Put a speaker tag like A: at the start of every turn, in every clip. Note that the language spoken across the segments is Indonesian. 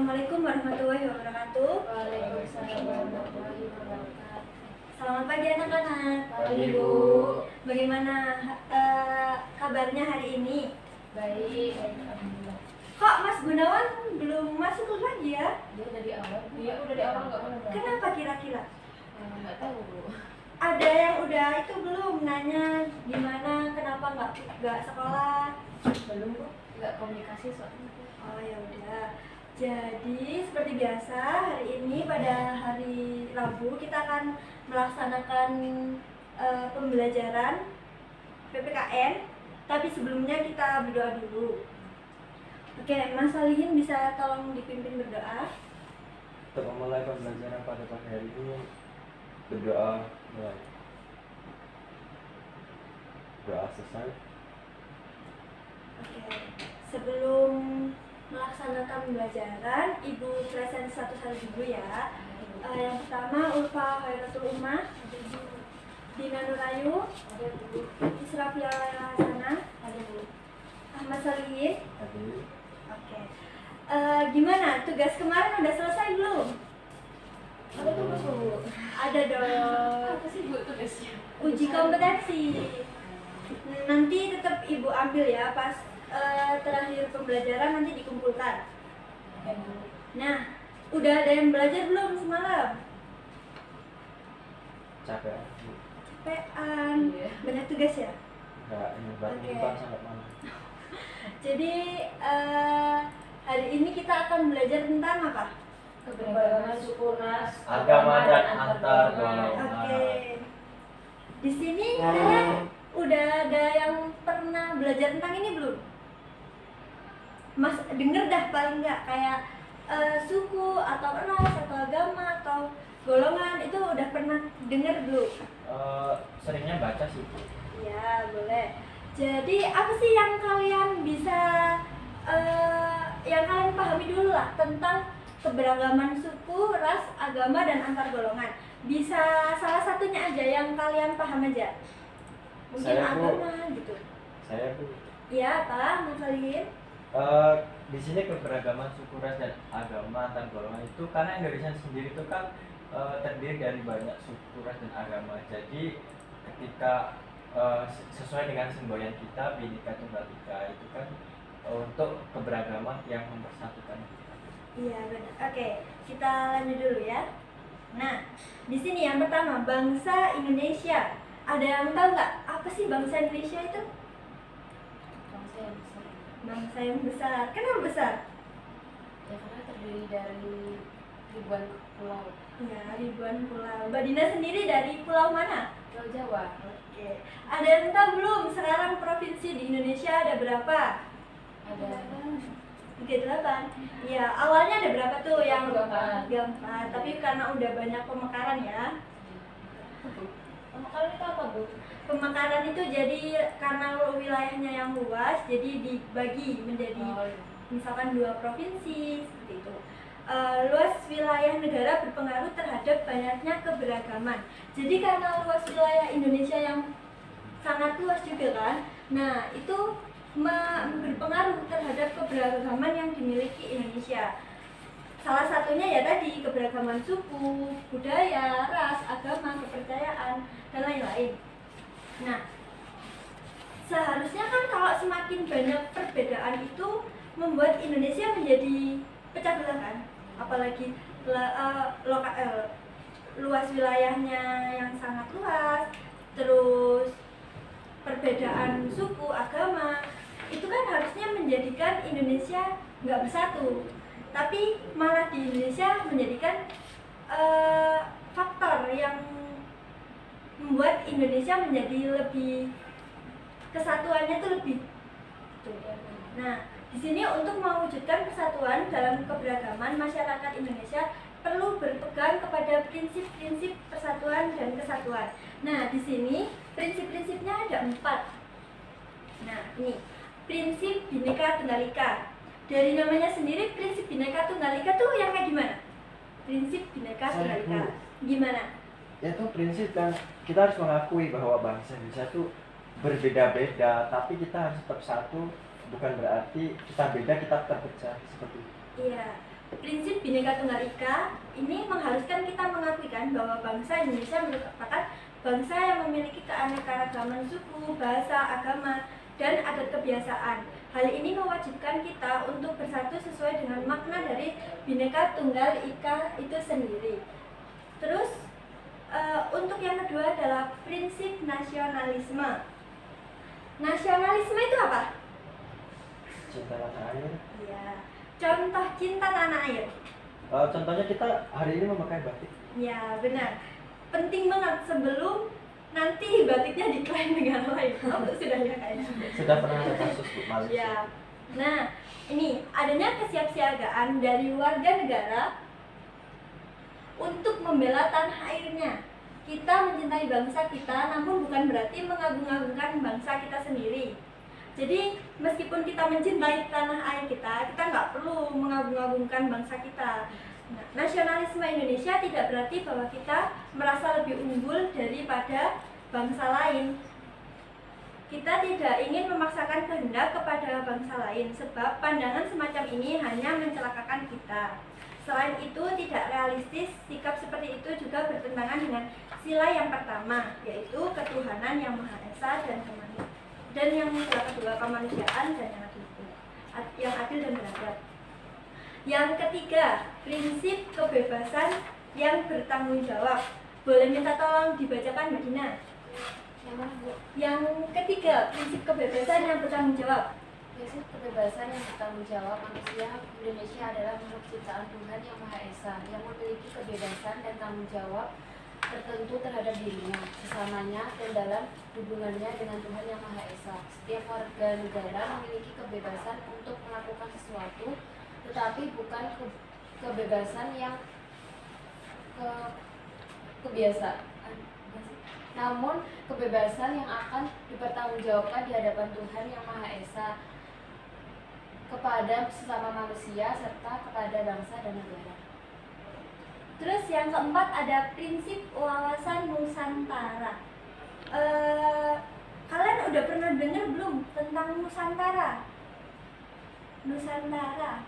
A: Assalamualaikum warahmatullahi wabarakatuh.
B: Waalaikumsalam warahmatullahi wabarakatuh.
A: Selamat pagi anak-anak.
B: Pagi, Bu.
A: Bagaimana kabarnya hari ini?
B: Baik, alhamdulillah.
A: Kok Mas Gunawan belum masuk lagi ya?
B: Dia dari awal. Dia udah dari awal nggak pernah.
A: Kenapa kira-kira?
B: Nggak tahu, Bu.
A: Ada yang udah itu belum nanya gimana, kenapa nggak sekolah?
B: Belum, Bu. Nggak komunikasi soalnya.
A: Oh ya udah. Jadi seperti biasa hari ini pada hari Rabu kita akan melaksanakan pembelajaran PPKN. Tapi sebelumnya kita berdoa dulu. Oke, Mas Salihin bisa tolong dipimpin berdoa.
C: Untuk memulai pembelajaran pada pagi hari ini, berdoa mulai. Doa selesai.
A: Oke, sebelum melaksanakan pembelajaran, Ibu present satu-satu dulu ya. Yang pertama Ulfa Khairatul Ummah, Dina Nurayu, Israfia Hasanah, Ahmad Salihin.
C: Hadir.
A: Oke. Gimana? Tugas kemarin udah selesai belum?
B: Ada tugas, Bu.
A: Ada dong.
B: Apa sih, Bu, tugasnya?
A: Uji kompetensi. Nanti tetap Ibu ambil ya pas terakhir pembelajaran, nanti dikumpulkan. Nah, udah ada yang belajar belum semalam?
C: Capek.
A: Capean.
B: Iya.
A: Banyak tugas ya?
C: Enggak, ini baru
A: Oke.
C: bukan sampai mana.
A: Jadi hari ini kita akan belajar tentang apa?
B: Keberagaman suku ras,
C: Agama dan antar golongan.
A: Oke. Di sini kalian udah ada yang pernah belajar tentang ini belum? Mas denger dah paling nggak kayak suku atau ras atau agama atau golongan itu udah pernah denger belum?
C: Seringnya baca sih.
A: Ya boleh. Jadi apa sih yang kalian bisa yang kalian pahami dulu lah tentang keberagaman suku, ras, agama dan antar golongan. Bisa salah satunya aja yang kalian paham aja. Mungkin
C: Saya, Bu.
A: agama gitu.
C: Saya Bu.
A: Iya apa Mas Salihin?
C: Di sini keberagaman suku, ras dan agama antar golongan itu karena Indonesia sendiri itu kan terdiri dari banyak suku, ras dan agama. Jadi ketika sesuai dengan semboyan kita Bhinneka Tunggal Ika itu kan untuk keberagaman yang mempersatukan kita.
A: Iya benar. Oke, kita lanjut dulu ya. Nah, di sini yang pertama bangsa Indonesia. Ada yang tahu nggak apa sih bangsa Indonesia itu?
B: Bangsa yang besar.
A: Bangsa yang besar. Kenapa besar?
B: Ya karena terdiri dari ribuan pulau.
A: Ya, ribuan pulau. Mbak Dina sendiri dari pulau mana?
B: Pulau Jawa.
A: Oke. Ada yang tahu belum sekarang provinsi di Indonesia ada berapa?
B: Ada
A: 38. Ya, awalnya ada berapa tuh yang
B: 34.
A: 34, tapi karena udah banyak pemekaran ya.
B: Pemekaran itu apa, Bu?
A: Pemekaran itu jadi karena wilayahnya yang luas, jadi dibagi menjadi misalkan 2 provinsi seperti itu. Luas wilayah negara berpengaruh terhadap banyaknya keberagaman. Jadi karena luas wilayah Indonesia yang sangat luas juga kan, nah itu berpengaruh terhadap keberagaman yang dimiliki Indonesia. Salah satunya ya tadi keberagaman suku, budaya, ras, agama, kepercayaan, dan lain-lain. Nah, seharusnya kan kalau semakin banyak perbedaan itu membuat Indonesia menjadi pecah belah kan, apalagi luas wilayahnya yang sangat luas, terus perbedaan suku, agama, itu kan harusnya menjadikan Indonesia nggak bersatu, tapi malah di Indonesia menjadikan faktor yang membuat Indonesia menjadi lebih kesatuannya itu lebih. Nah, di sini untuk mewujudkan persatuan dalam keberagaman, masyarakat Indonesia perlu berpegang kepada prinsip-prinsip persatuan dan kesatuan. Nah, di sini prinsip-prinsipnya ada 4. Nah, ini prinsip Bhinneka Tunggal Ika. Dari namanya sendiri prinsip Bhinneka Tunggal Ika tuh yang kayak gimana? Prinsip Bhinneka Tunggal Ika. Gimana?
C: Itu prinsip yang kita harus mengakui bahwa bangsa Indonesia itu berbeda-beda, tapi kita harus tetap satu. Bukan berarti kita beda kita terpecah seperti itu.
A: Iya, prinsip Bhinneka Tunggal Ika ini mengharuskan kita mengakui kan bahwa bangsa Indonesia merupakan bangsa yang memiliki keanekaragaman suku, bahasa, agama, dan adat kebiasaan. Hal ini mewajibkan kita untuk bersatu sesuai dengan makna dari Bhinneka Tunggal Ika itu sendiri. Terus untuk yang kedua adalah prinsip nasionalisme. Nasionalisme itu apa?
C: Cinta tanah air.
A: Iya. Contoh cinta tanah air.
C: Contohnya kita hari ini memakai batik.
A: Ya benar. Penting banget sebelum nanti batiknya diklaim negara lain. Oh, sudah ya kayaknya.
C: Sudah pernah ada kasus di Malaysia.
A: Ya. Nah, ini adanya kesiapsiagaan dari warga negara untuk membela tanah airnya. Kita mencintai bangsa kita, namun bukan berarti mengagung-agungkan bangsa kita sendiri. Jadi meskipun kita mencintai tanah air kita nggak perlu mengagung-agungkan bangsa kita. Nah, nasionalisme Indonesia tidak berarti bahwa kita merasa lebih unggul daripada bangsa lain. Kita tidak ingin memaksakan kehendak kepada bangsa lain, sebab pandangan semacam ini hanya mencelakakan kita. Selain itu, tidak realistis, sikap seperti itu juga bertentangan dengan sila yang pertama, yaitu ketuhanan yang Maha Esa dan yang kedua kemanusiaan dan yang adil dan beradab. Yang ketiga, prinsip kebebasan yang bertanggung jawab. Boleh minta tolong dibacakan Mbak Dina?
B: Yang mana, Bu?
A: Yang ketiga, prinsip kebebasan yang bertanggung jawab.
B: Prinsip kebebasan yang bertanggung jawab manusia Indonesia adalah makhluk ciptaan Tuhan yang Maha Esa yang memiliki kebebasan dan tanggung jawab tertentu terhadap dirinya, sesamanya, dan dalam hubungannya dengan Tuhan yang Maha Esa. Setiap warga negara memiliki kebebasan untuk melakukan sesuatu, tetapi bukan kebebasan yang kebiasaan. Namun kebebasan yang akan dipertanggungjawabkan di hadapan Tuhan yang Maha Esa kepada sesama manusia serta kepada bangsa dan negara.
A: Terus yang keempat ada prinsip wawasan Nusantara. Kalian udah pernah dengar belum tentang Nusantara? Nusantara.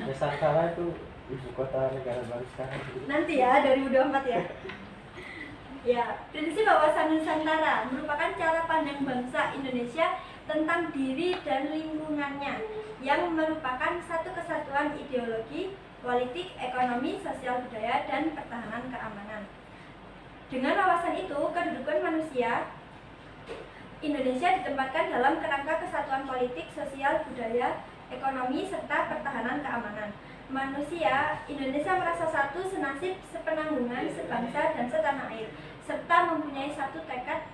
C: Nusantara itu ibu kota negara baru sekarang.
A: Nanti ya 2024 ya. Ya, prinsip wawasan Nusantara merupakan cara pandang bangsa Indonesia tentang diri dan lingkungannya yang merupakan satu kesatuan ideologi, politik, ekonomi, sosial budaya, dan pertahanan keamanan. Dengan wawasan itu, kedudukan manusia Indonesia ditempatkan dalam kerangka kesatuan politik, sosial budaya, ekonomi, serta pertahanan keamanan. Manusia Indonesia merasa satu, senasib, sepenanggungan, sebangsa, dan setanah air, serta mempunyai satu tekad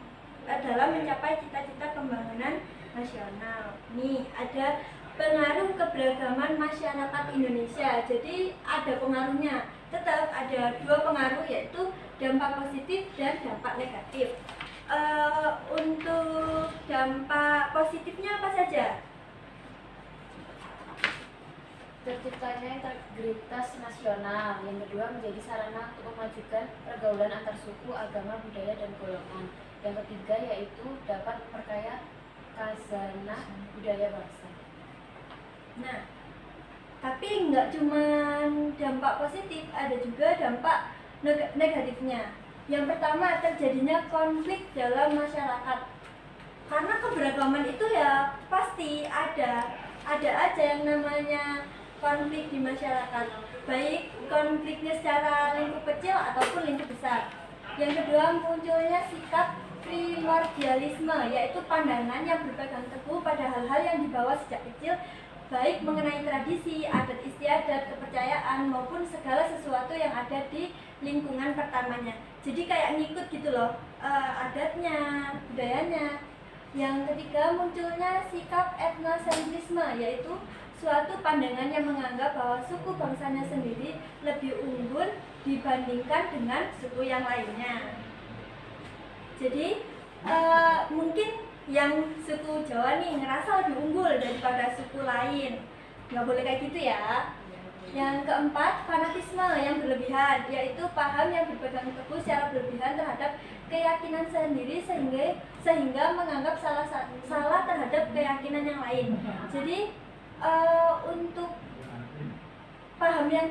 A: dalam mencapai cita-cita pembangunan nasional. Nih, ada pengaruh keberagaman masyarakat Indonesia. Jadi ada pengaruhnya. Tetap ada dua pengaruh, yaitu dampak positif dan dampak negatif. Untuk dampak positifnya apa saja?
B: Terciptanya integritas nasional. Yang kedua, menjadi sarana untuk memajukan pergaulan antar suku, agama, budaya, dan golongan. Yang ketiga, yaitu dapat memperkaya khazanah budaya bangsa.
A: Nah, tapi nggak cuma dampak positif, ada juga dampak negatifnya. Yang pertama, terjadinya konflik dalam masyarakat. Karena keberagaman itu ya pasti ada aja yang namanya konflik di masyarakat, baik konfliknya secara lingkup kecil ataupun lingkup besar. Yang kedua, munculnya sikap primordialisme, yaitu pandangan yang berpegang teguh pada hal-hal yang dibawa sejak kecil, baik mengenai tradisi, adat istiadat, kepercayaan, maupun segala sesuatu yang ada di lingkungan pertamanya. Jadi kayak ngikut gitu loh, adatnya, budayanya. Yang ketiga, munculnya sikap etnosentrisme, yaitu suatu pandangan yang menganggap bahwa suku bangsanya sendiri lebih unggul dibandingkan dengan suku yang lainnya. Jadi mungkin yang suku Jawa nih ngerasa lebih unggul daripada suku lain. Nggak boleh kayak gitu ya. Yang keempat, fanatisme yang berlebihan, yaitu paham yang berpegang teguh secara berlebihan terhadap keyakinan sendiri sehingga menganggap salah terhadap keyakinan yang lain. Jadi untuk paham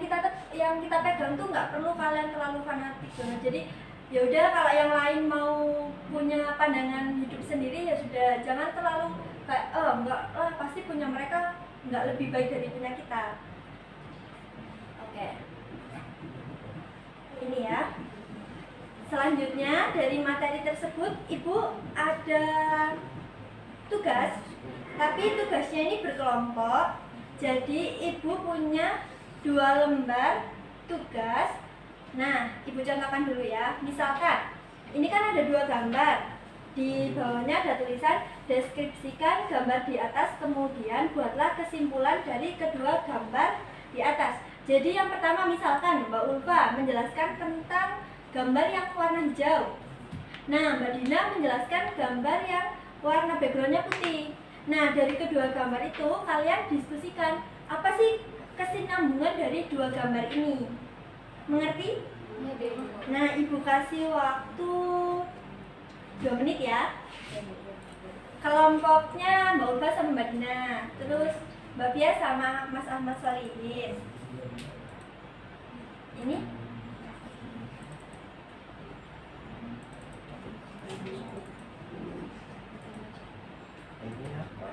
A: yang kita pegang tuh nggak perlu kalian terlalu fanatik banget. Jadi ya udah, kalau yang lain mau punya pandangan hidup sendiri ya sudah, jangan terlalu kayak enggak lah, pasti punya mereka nggak lebih baik dari punya kita. Oke. Ini ya. Selanjutnya dari materi tersebut Ibu ada tugas, tapi tugasnya ini berkelompok. Jadi Ibu punya 2 lembar tugas. Nah, Ibu contohkan dulu ya. Misalkan ini kan ada 2 gambar. Di bawahnya ada tulisan deskripsikan gambar di atas, kemudian buatlah kesimpulan dari kedua gambar di atas. Jadi yang pertama misalkan Mbak Ulfa menjelaskan tentang gambar yang warna hijau. Nah, Mbak Dina menjelaskan gambar yang warna backgroundnya putih. Nah, dari kedua gambar itu kalian diskusikan apa sih kesinambungan dari 2 gambar ini. Mengerti? Nah, Ibu kasih waktu 2 menit ya. Kelompoknya Mbak Ulfa sama Mbak Dina, terus Mbak Pia sama Mas Ahmad Solihin. Ini
C: apa?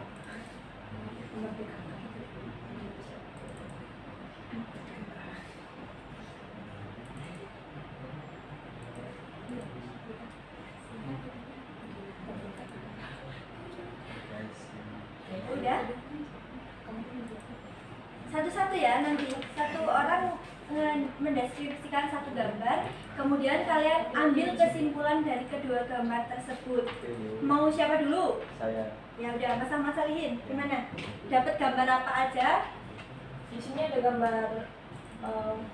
A: udah satu-satu ya, nanti satu orang mendeskripsikan 1 gambar, kemudian kalian ambil kesimpulan dari kedua gambar tersebut. Mau siapa dulu?
C: Saya.
A: Ya udah, Mas Ahmad Solihin, gimana? Dapat gambar apa aja?
B: Di sini ada gambar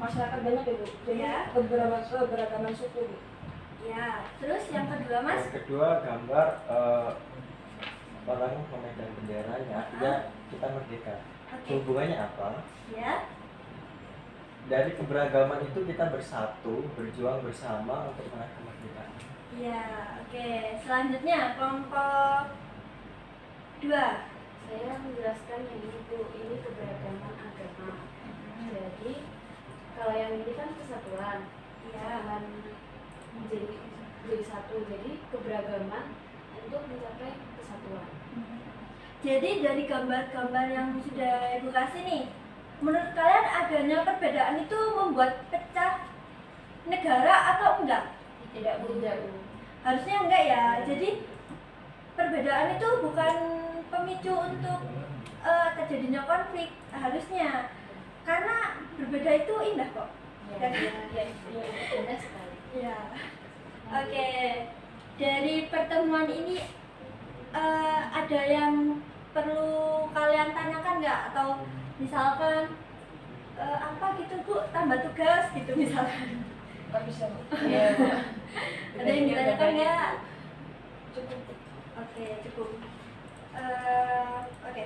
B: masyarakat banyak ya Bu, jadi
A: Ya.
B: keberagaman suku Bu.
A: Ya, terus yang kedua Mas?
C: Yang kedua gambar orang memegang benderanya, artinya kita merdeka.
A: Oke.
C: Hubungannya apa?
A: Ya.
C: Dari keberagaman itu kita bersatu, berjuang bersama untuk meraih kemerdekaan.
A: Ya, oke. Selanjutnya kelompok 2.
B: Saya menjelaskan yang ini Bu, ini keberagaman agama. Jadi kalau yang ini kan kesatuan,
A: Ya.
B: akan jadi satu. Jadi keberagaman untuk mencapai kesatuan.
A: Jadi dari gambar-gambar yang sudah Ibu kasih nih, menurut kalian adanya perbedaan itu membuat pecah negara atau enggak?
B: Tidak Bu.
A: Harusnya enggak ya. Jadi perbedaan itu bukan pemicu untuk terjadinya konflik, harusnya, karena berbeda itu indah kok.
B: Ya, indah sekali.
A: Ya. Oke. Dari pertemuan ini ada yang perlu kalian tanyakan nggak, atau misalkan apa gitu Bu, tambah tugas gitu misalkan?
B: Nggak bisa Bu.
A: Ada yang ditanyakan nggak?
B: Cukup.
A: Oke, cukup. Oke.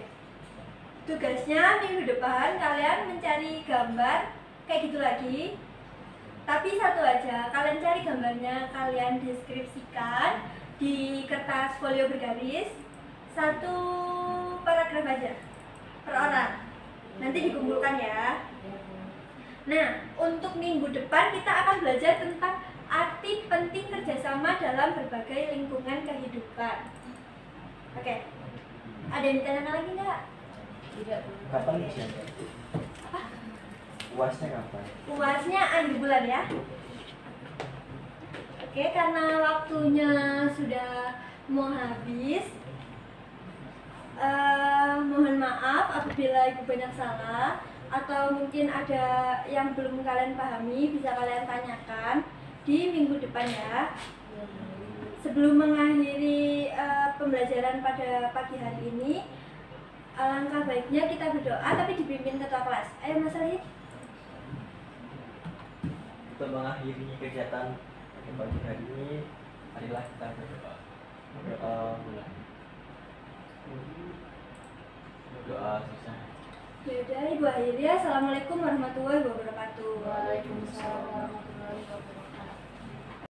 A: Tugasnya minggu depan kalian mencari gambar kayak gitu lagi. Tapi satu aja, kalian cari gambarnya, kalian deskripsikan di kertas folio bergaris, 1 paragraf aja per orang. Nanti dikumpulkan ya. Nah, untuk minggu depan kita akan belajar tentang arti penting kerjasama dalam berbagai lingkungan kehidupan. Oke. Ada yang ditanyakan lagi nggak?
B: Tidak Bu.
C: Kapan bisa?
A: Apa?
C: UASnya kapan?
A: UASnya akhir bulan ya. Oke, karena waktunya sudah mau habis, mohon maaf apabila Ibu banyak salah atau mungkin ada yang belum kalian pahami, bisa kalian tanyakan di minggu depan ya. Sebelum mengakhiri pembelajaran pada pagi hari ini, alangkah baiknya kita berdoa tapi dipimpin ketua kelas. Ayo Mas Ali.
C: Untuk mengakhiri kegiatan pagi hari ini, marilah kita berdoa. Doa susah.
A: Ya udah, Ibu akhiri ya. Assalamualaikum warahmatullahi wabarakatuh.
B: Waalaikumsalam.